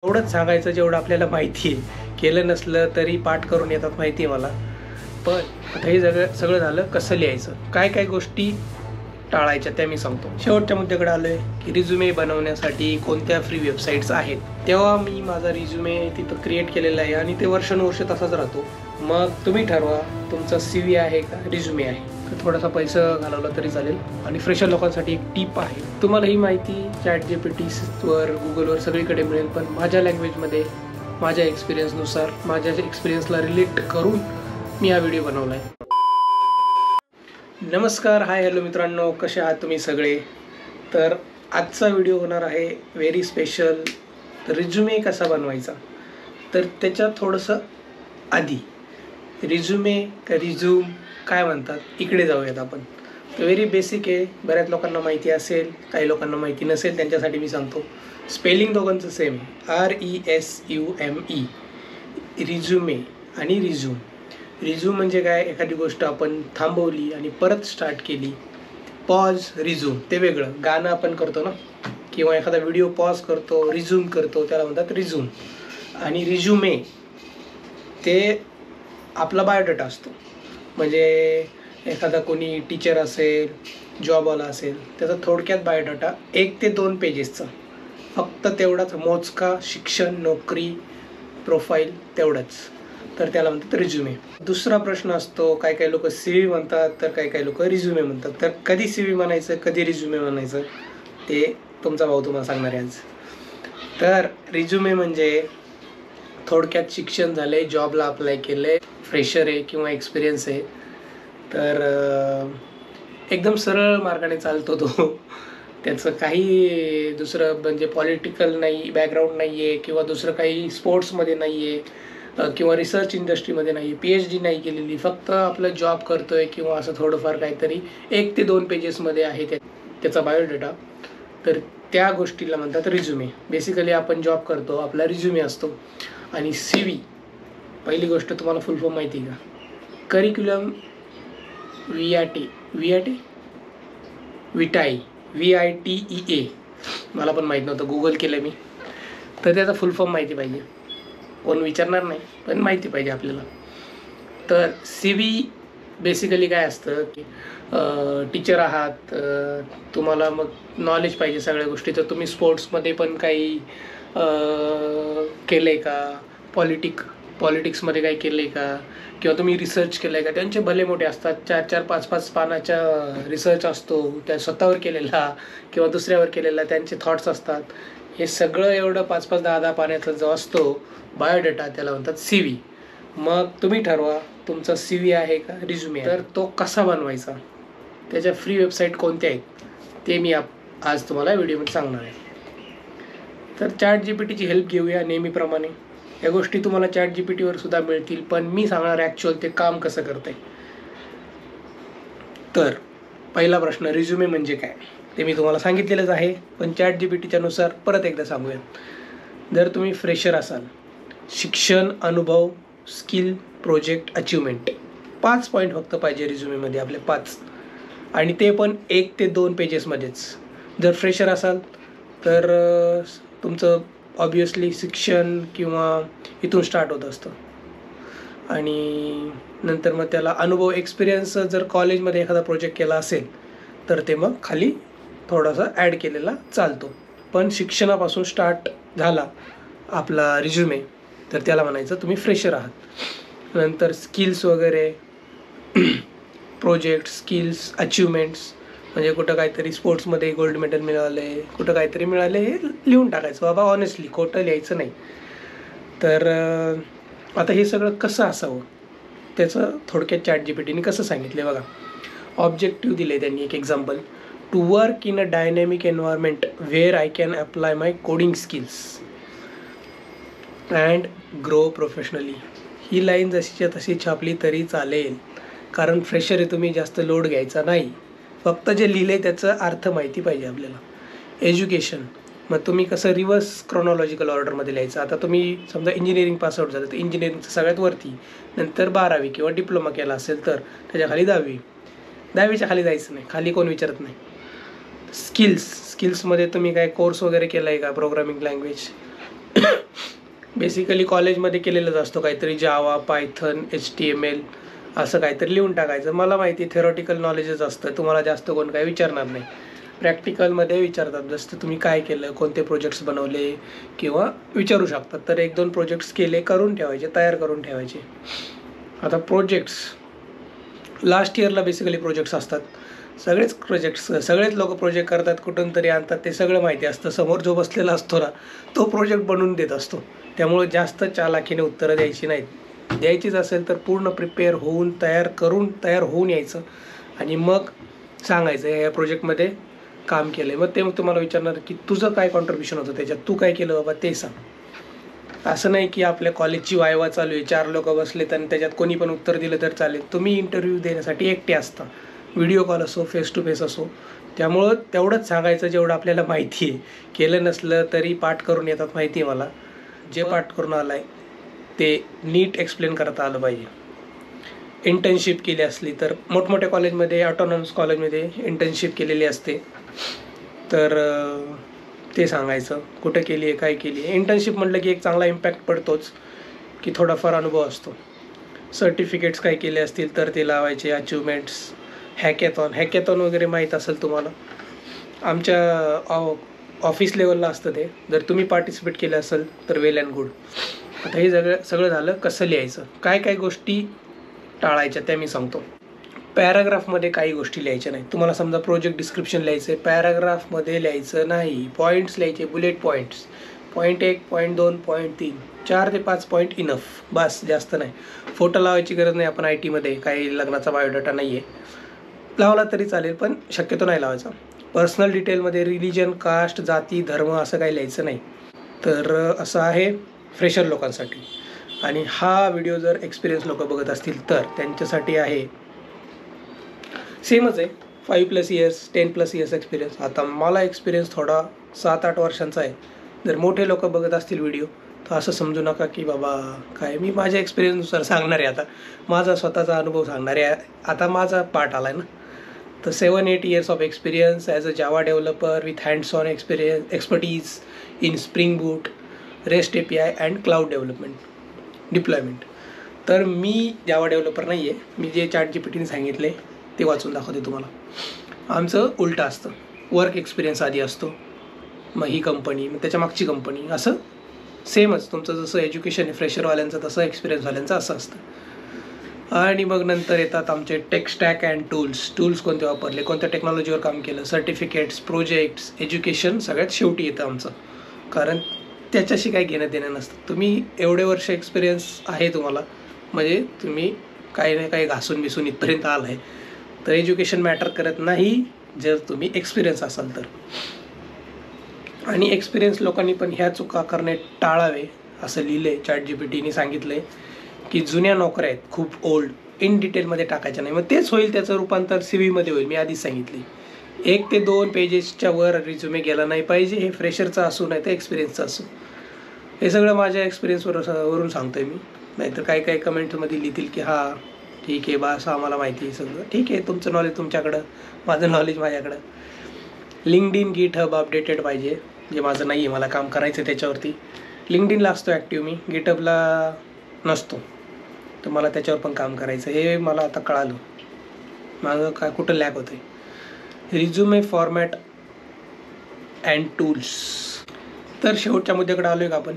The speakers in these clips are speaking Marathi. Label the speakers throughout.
Speaker 1: एवढंच सांगायचं जेवढं आपल्याला माहिती आहे. केलं नसलं तरी पाठ करून येतात माहिती आहे मला. पण आता हे सगळं झालं कसं लिहायचं, काय काय गोष्टी टाळायच्या त्या मी सांगतो. शेवटच्या मुद्द्याकडे आलोय की रिझ्युमे बनवण्यासाठी कोणत्या फ्री वेबसाईट्स आहेत. तेव्हा मी माझा रिझ्युमे तिथं क्रिएट केलेला आहे आणि ते वर्षानुवर्ष तसाच राहतो. मग तुम्ही ठरवा तुमचा CV आहे का रिझ्युमे आहे. थोडासा पैसा घालवला तरी चालेल. आणि फ्रेशर लोकांसाठी एक टिप आहे, तुम्हाला ही माहिती ChatGPTवर गुगलवर सगळीकडे मिळेल, पण माझ्या लँग्वेजमध्ये माझ्या एक्सपिरियन्सनुसार माझ्या एक्सपिरियन्सला रिलेट करून मी हा व्हिडिओ बनवला आहे. नमस्कार, हाय, हॅलो मित्रांनो, कसे आहात तुम्ही सगळे. तर आजचा व्हिडिओ होणार आहे व्हेरी स्पेशल, रिझ्युमे कसा बनवायचा. तर त्याच्यात थोडंसं आधी रिझ्युमे का रिझ्यूम काय म्हणतात इकडे जाऊयात आपण. तर व्हेरी बेसिक आहे, बऱ्याच लोकांना माहिती असेल, काही लोकांना माहिती नसेल, त्यांच्यासाठी मी सांगतो. स्पेलिंग दोघांचं सेम आहे, RESUME, रिझ्युमे आणि रिझ्यूम. रिझ्यूम म्हणजे काय, एखादी गोष्ट आपण थांबवली आणि परत स्टार्ट केली. पॉज रिझ्यूम ते वेगळं, गाणं आपण करतो ना, किंवा एखादा व्हिडिओ पॉज करतो रिझ्यूम करतो, त्याला म्हणतात रिझ्यूम. आणि रिझ्युमे ते आपला बायोडाटा असतो. म्हणजे एखादा कोणी टीचर असेल, जॉबवाला असेल, त्याचा थोडक्यात बायोडाटा 1 ते 2 पेजेसचा, फक्त तेवढाच मोजका, शिक्षण, नोकरी, प्रोफाईल तेवढंच. तर त्याला म्हणतात रिझ्युमे. दुसरा प्रश्न असतो, काही काही लोक CV म्हणतात, तर काही काही लोक रिझ्युमे म्हणतात. तर कधी CV म्हणायचं, कधी रिझ्युमे म्हणायचं, ते तुमचा भाऊ तुम्हाला सांगणार आहे आज. तर रिझ्युमे म्हणजे थोडक्यात शिक्षण झालं आहे, जॉबला अप्लाय केलं आहे, फ्रेशर आहे किंवा एक्सपिरियन्स आहे, तर एकदम सरळ मार्गाने चालतो तो. त्याचं काही दुसरं म्हणजे पॉलिटिकल नाही, बॅकग्राऊंड नाही आहे, किंवा दुसरं काही स्पोर्ट्समध्ये नाही आहे, किंवा रिसर्च इंडस्ट्रीमध्ये नाही, PhD नाही केलेली, फक्त आपलं जॉब करतो आहे किंवा असं थोडंफार काहीतरी 1 ते 2 पेजेसमध्ये आहे त्याचा बायोडेटा. तर त्या गोष्टीला म्हणतात रिझ्युमे. बेसिकली आपण जॉब करतो, आपला रिझ्युमे असतो. आणि CV, पहिली गोष्ट तुम्हाला फुल फॉर्म माहिती आहे का? करिक्युलम विटाई, VITEA. मला पण माहीत नव्हतं, गुगल केलं मी. तर त्याचा फुल फॉर्म माहिती पाहिजे, कोण विचारणार नाही, पण माहिती पाहिजे आपल्याला. तर CV बेसिकली काय असतं की टीचर आहात, तुम्हाला मग नॉलेज पाहिजे सगळ्या गोष्टी. तर तुम्ही स्पोर्ट्समध्ये पण काही केलं आहे का, पॉलिटिक्समध्ये काही केलं आहे का, किंवा तुम्ही रिसर्च केलं आहे का. त्यांचे भले मोठे असतात, 4-4, 5-5 पानाच्या रिसर्च असतो, त्या स्वतःवर केलेला किंवा दुसऱ्यावर केलेला, त्यांचे थॉट्स असतात. हे सगळं एवढं 5-5, 10-10 पानाचा जो असतो बायोडेटा, त्याला म्हणतात CV. मग तुम्ही ठरवा तुमचा CV आहे का रिझ्युमे. तर तो कसा बनवायचा, त्याच्या फ्री वेबसाईट कोणत्या आहेत ते मी आज तुम्हाला व्हिडिओमध्ये सांगणार आहे. तर ChatGPTची हेल्प घेऊया नेहमीप्रमाणे. या गोष्टी तुम्हाला ChatGPTवर सुद्धा मिळतील, पण मी सांगणार ॲक्च्युअल ते काम कसं करतंय. तर पहिला प्रश्न, रिझ्युमे म्हणजे काय ते मी तुम्हाला सांगितलेलंच आहे, पण ChatGPTच्या नुसार परत एकदा सांगूया. जर तुम्ही फ्रेशर असाल, शिक्षण, अनुभव, स्किल, प्रोजेक्ट, अचिव्हमेंट, 5 पॉईंट फक्त पाहिजे रिझ्युमेमध्ये आपले, 5, आणि ते पण 1 ते 2 पेजेसमध्येच. जर फ्रेशर असाल तर तुमचं ऑब्वियसली शिक्षण किंवा इथून स्टार्ट होत असतं. आणि नंतर मग त्याला अनुभव, एक्सपिरियन्स, जर कॉलेजमध्ये एखादा प्रोजेक्ट केला असेल तर ते मग खाली थोडासा ॲड केलेला चालतो. पण शिक्षणापासून स्टार्ट झाला आपला रिझ्युमे तर त्याला म्हणायचं तुम्ही फ्रेशर आहात. नंतर स्किल्स वगैरे, प्रोजेक्ट, स्किल्स, अचिव्हमेंट्स, म्हणजे कुठं काहीतरी स्पोर्ट्समध्ये गोल्ड मेडल मिळाले, कुठं काहीतरी मिळाले, हे लिहून टाकायचं बाबा, ऑनेस्टली, खोटं लिहायचं नाही. तर आता हे सगळं कसं असावं त्याचं थोडक्यात ChatGPTने कसं सांगितलं बघा. ऑब्जेक्टिव्ह दिले त्यांनी, एक example, to work in a dynamic environment where I can apply my coding skills and grow professionally. ही लाईन जशीच्या तशी छापली तरी चालेल, कारण फ्रेशर आहे तुम्ही, जास्त लोड घ्यायचा नाही, फक्त जे लिहिले त्याचं अर्थ माहिती पाहिजे आपल्याला. एज्युकेशन, मग तुम्ही कसं रिव्हर्स क्रोनॉलॉजिकल ऑर्डरमध्ये लिहायचं. आता तुम्ही समजा इंजिनिअरिंग पासआउट झालं तर इंजिनिअरिंगचं सगळ्यात वरती, नंतर 12वी किंवा डिप्लोमा केला असेल तर त्याच्या खाली 10वीच्या खाली जायचं नाही, खाली कोण विचारत नाही. स्किल्समध्ये तुम्ही काय कोर्स वगैरे केला आहे का, प्रोग्रामिंग लँग्वेज, बेसिकली कॉलेजमध्ये केलेलंच असतो काहीतरी जावा, पायथन, HTML असं काहीतरी लिहून टाकायचं. मला माहिती थेरॉटिकल नॉलेजच असतं, तुम्हाला जास्त कोण काही विचारणार नाही. प्रॅक्टिकलमध्ये विचारतात, जसं तुम्ही काय केलं, कोणते प्रोजेक्ट्स बनवले किंवा विचारू शकतात. तर 1-2 प्रोजेक्ट्स केले, करून ठेवायचे, तयार करून ठेवायचे. आता प्रोजेक्ट्स लास्ट इयरला बेसिकली प्रोजेक्ट्स असतात. सगळेच लोक प्रोजेक्ट करतात, कुठून तरी आणतात, ते सगळं माहिती असतं. समोर जो बसलेला असतो ना, तो प्रोजेक्ट बनवून देत असतो. त्यामुळे जास्त चालाखीने उत्तरं द्यायची नाहीत. द्यायचीच असेल तर पूर्ण प्रिपेअर होऊन तयार होऊन यायचं आणि मग सांगायचं या प्रोजेक्टमध्ये काम केलं आहे. मग ते तुम्हाला विचारणार की तुझं काय कॉन्ट्रीब्युशन होतं त्याच्यात, तू काय केलं बाबा ते सांग. असं नाही की आपल्या कॉलेजची वायवा चालू आहे, 4 लोक बसलेत आणि त्याच्यात कोणी पण उत्तर दिलं तर चालेल. तुम्ही इंटरव्ह्यू देण्यासाठी एकटे असता, व्हिडिओ कॉल असो, फेस टू फेस असो. त्यामुळं तेवढंच सांगायचं जेवढं आपल्याला माहिती आहे. केलं नसलं तरी पाठ करून येतात, माहिती आहे मला. जे पाठ करून आलं आहे ते नीट एक्सप्लेन करता आलं पाहिजे. इंटर्नशिप केली असली तर मोठमोठ्या कॉलेजमध्ये, ऑटोनॉमस कॉलेजमध्ये इंटर्नशिप केलेली असते, तर ते सांगायचं कुठं केली आहे, काय केली आहे. इंटर्नशिप म्हटलं की एक चांगला इम्पॅक्ट पडतोच, की थोडाफार अनुभव असतो. सर्टिफिकेट्स काय केले असतील तर ते लावायचे, अचिव्हमेंट्स, हॅकॅथॉन वगैरे माहीत असेल तुम्हाला. आमच्या ऑफिस लेवलला असतं ते. जर तुम्ही पार्टिसिपेट केलं असेल तर वेल अँड गुड. आता हे सगळं झालं. कसं लिहायचं, काय गोष्टी टाळायच्या त्या मी सांगतो. पॅराग्राफमध्ये काही गोष्टी लिहायच्या नाही. तुम्हाला समजा प्रोजेक्ट डिस्क्रिप्शन लिहायचं आहे, पॅराग्राफमध्ये लिहायचं नाही. पॉईंट्स लिहायचे, bullet points. Point 1, point 2, point 3, 4 ते 5 पॉईंट इनफ, बस, जास्त नाही. फोटो लावायची गरज नाही. आपण IT मध्ये काही लग्नाचा बायोडाटा नाही आहे, लावला तरी चालेल पण शक्यतो नाही लावायचा. पर्सनल डिटेलमध्ये रिलिजन, कास्ट, जाती, धर्म असं काही लिहायचं नाही. तर असं आहे फ्रेशर लोकांसाठी. आणि हा व्हिडिओ जर एक्सपिरियन्स लोक बघत असतील तर त्यांच्यासाठी आहे, सेमच आहे. 5+ इयर्स, 10+ इयर्स एक्सपिरियन्स. आता मला एक्सपिरियन्स थोडा 7-8 वर्षांचा आहे. जर मोठे लोक बघत असतील व्हिडिओ तर असं समजू नका की बाबा काय, मी माझ्या एक्सपिरियन्सनुसार सांगणार आहे. आता माझा स्वतःचा अनुभव सांगणार आहे. आता माझा पार्ट आला आहे ना. तर 7-8 years of experience as a Java developer with hands on expertise in spring boot, rest API and cloud development deployment. तर मी जावा डेव्हलपर नाही आहे. मी जे ChatGPTने सांगितले ते वाचून दाखवते तुम्हाला. आमचं उलटं असतं. वर्क एक्सपिरियन्स आधी असतो, मग ही कंपनी, मग त्याच्या मागची कंपनी, असं सेमच. तुमचं जसं एज्युकेशन आहे फ्रेशरवाल्यांचं, तसं एक्सपिरियन्सवाल्यांचं असं असतं. आणि मग नंतर येतात आमचे टेक स्टॅक अँड टूल्स कोणते वापरले, कोणत्या टेक्नॉलॉजीवर काम केलं, सर्टिफिकेट्स, प्रोजेक्ट्स, एज्युकेशन सगळ्यात शेवटी येतं आमचं. कारण त्याच्याशी काही घेणं देणं नसतं. तुम्ही एवढे वर्ष एक्सपिरियन्स आहे तुम्हाला, म्हणजे तुम्ही काही ना काही घासून बिसून इथपर्यंत आला आहे. तर एज्युकेशन मॅटर करत नाही जर तुम्ही एक्सपिरियन्स असाल तर. आणि एक्सपिरियन्स लोकांनी पण ह्या चुका करणे टाळावे असं लिहिलं आहे. ChatGPTने सांगितलं आहे की जुन्या नोकऱ्या आहेत खूप ओल्ड, इन डिटेलमध्ये टाकायच्या नाही. मग तेच होईल, त्याचं रूपांतर CV मध्ये होईल. मी आधीच सांगितले 1 ते 2 पेजेसच्या वर रिझ्युमे गेला नाही पाहिजे. हे फ्रेशरचा असू नाही तर एक्सपिरियन्सचा असू. हे सगळं माझ्या एक्सपिरियन्सवरून सांगतोय मी. नाहीतर काही कमेंटमध्ये लिहितील की हा ठीक आहे बा, असं आम्हाला माहिती आहे सगळं. ठीक आहे, तुमचं नॉलेज तुमच्याकडं, माझं नॉलेज माझ्याकडं. LinkedIn, GitHub अपडेटेड पाहिजे, जे माझं नाही आहे. मला काम करायचं त्याच्यावरती. LinkedInला असतो ॲक्टिव्ह मी, GitHubला नसतो. तर मला त्याच्यावर पण काम करायचं. हे मला आता कळालं, माझं काय कुठं लॅक होतं आहे. Resume format and tools. तर शेवटच्या मुद्द्याकडे आलो आहे का आपण?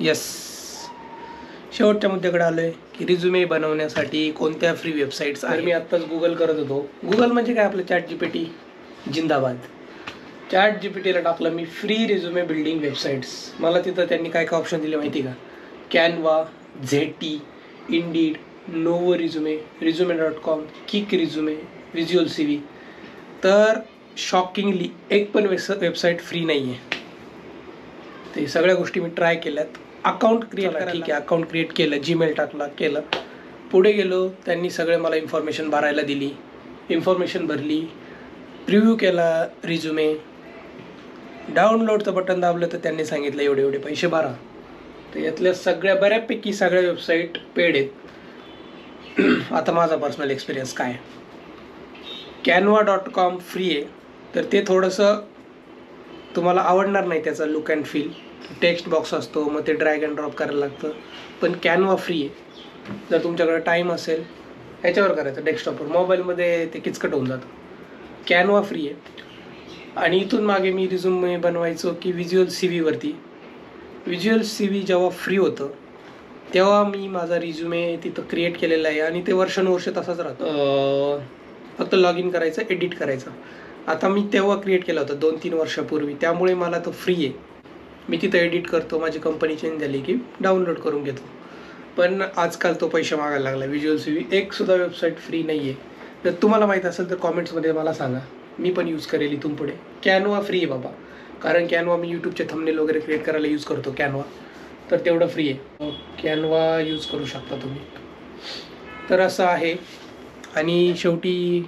Speaker 1: यस, शेवटच्या मुद्द्याकडे आलो आहे की रिझ्युमे बनवण्यासाठी कोणत्या फ्री वेबसाईट्स आहे. मी आत्ताच गुगल करत होतो. गुगल म्हणजे काय, आपलं ChatGPT जिंदाबाद. ChatGPTला टाकलं मी फ्री रिझ्युमे बिल्डिंग वेबसाईट्स. मला तिथं त्यांनी काय ऑप्शन दिले माहिती का? Canva, ZT, Indeed, novo resume, resume.com, kick resume, visual CV. तर शॉकिंगली एक पण वेबसाईट फ्री नाही आहे. ते सगळ्या गोष्टी मी ट्राय केल्यात. अकाउंट क्रिएट करा, ठीक आहे, अकाउंट क्रिएट केलं, Gmail टाकला, केलं. पुढे गेलो, त्यांनी सगळे मला इन्फॉर्मेशन भरायला दिली. इन्फॉर्मेशन भरली, प्रिव्ह्यू केला रिझ्युमे, डाउनलोडचं बटन दाबलं तर त्यांनी सांगितलं एवढे पैसे भरा. तर यातल्या बऱ्यापैकी सगळ्या वेबसाईट पेड आहेत. आता माझा पर्सनल एक्सपिरियन्स काय, Canva.com फ्री आहे. तर ते थोडंसं तुम्हाला आवडणार नाही त्याचा look and feel, text box असतो, मग ते ड्रॅग अँड ड्रॉप करायला लागतं. पण कॅनवा फ्री आहे. जर तुमच्याकडे टाईम असेल ह्याच्यावर करायचं, डेस्कटॉपवर. मोबाईलमध्ये ते किचकट होऊन जातं. कॅनवा फ्री आहे. आणि इथून मागे मी रिझ्यूमे बनवायचो की व्हिज्युअल CV वरती. व्हिज्युअल CV जेव्हा फ्री होतं तेव्हा मी माझा रिझ्युमे तिथं क्रिएट केलेला आहे आणि ते वर्षानुवर्ष तसाच राहतं. फक्त लॉग इन करायचं, एडिट करायचं. आता मी तेव्हा क्रिएट केला होता 2-3 वर्षापूर्वी, त्यामुळे मला तो फ्री आहे. मी तिथं एडिट करतो, माझी कंपनी चेंज झाली की डाउनलोड करून घेतो. पण आजकाल तो पैसे मागायला लागला. व्हिज्युअल CV एकसुद्धा वेबसाईट फ्री नाही आहे. जर तुम्हाला माहीत असेल तर कॉमेंट्समध्ये मला सांगा, मी पण यूज करेल इथून पुढे. कॅनवा फ्री आहे बाबा, कारण कॅनवा मी यूट्यूबचे थंबनेल वगैरे क्रिएट करायला यूज करतो कॅनवा, तर तेवढं फ्री आहे. कॅनवा यूज करू शकता तुम्ही. तर असं आहे. आणि शेवटी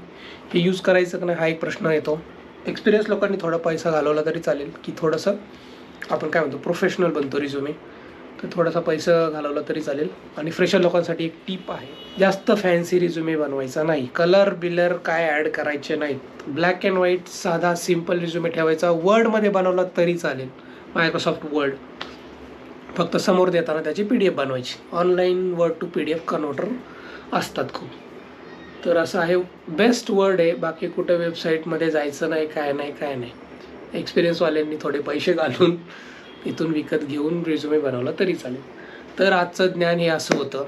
Speaker 1: हे यूज करायचं का नाही हा एक प्रश्न येतो. एक्सपिरियन्स लोकांनी थोडा पैसा घालवला तरी चालेल, की थोडंसं आपण काय म्हणतो प्रोफेशनल बनतो रिझ्युमे, तर थोडासा पैसा घालवला तरी चालेल. आणि फ्रेशर लोकांसाठी एक टिप आहे, जास्त फॅन्सी रिझ्युमे बनवायचा नाही. कलर बिलर काय ॲड करायचे नाहीत. ब्लॅक अँड व्हाईट साधा सिम्पल रिझ्युमे ठेवायचा. वर्डमध्ये बनवला तरी चालेल, मायक्रोसॉफ्ट वर्ड. फक्त समोर देताना त्याची PDF बनवायची. Online word to PDF converter असतात खूप. तर असं आहे, बेस्ट वर्ड आहे. बाकी कुठं वेबसाईटमध्ये जायचं नाही, काय नाही. एक्सपिरियन्सवाल्यांनी थोडे पैसे घालून इथून विकत घेऊन रिझ्युमे बनवला तरी चालेल. तर आजचं ज्ञान हे असं होतं.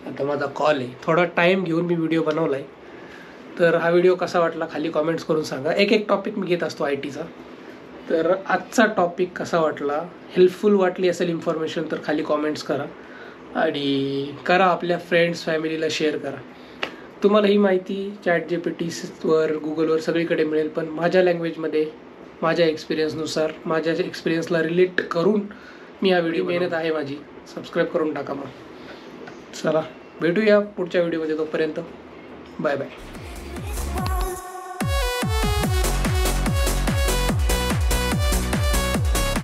Speaker 1: आता माझा कॉल आहे, थोडा टाईम घेऊन मी व्हिडिओ बनवला आहे. तर हा व्हिडिओ कसा वाटला खाली कॉमेंट्स करून सांगा. एक टॉपिक मी घेत असतो ITचा. तर आजचा टॉपिक कसा वाटला, हेल्पफुल वाटली असेल इन्फॉर्मेशन तर खाली कॉमेंट्स करा. आणि करा आपल्या फ्रेंड्स फॅमिलीला शेअर करा. तुम्हाला ही माहिती ChatGPTवर गुगलवर सगळीकडे मिळेल, पण माझ्या लँग्वेजमध्ये माझ्या एक्सपिरियन्सनुसार माझ्या एक्सपिरियन्सला रिलेट करून मी हा व्हिडिओ मेहनत आहे माझी. सबस्क्राईब करून टाका. मग चला भेटूया पुढच्या व्हिडिओमध्ये. तोपर्यंत बाय बाय.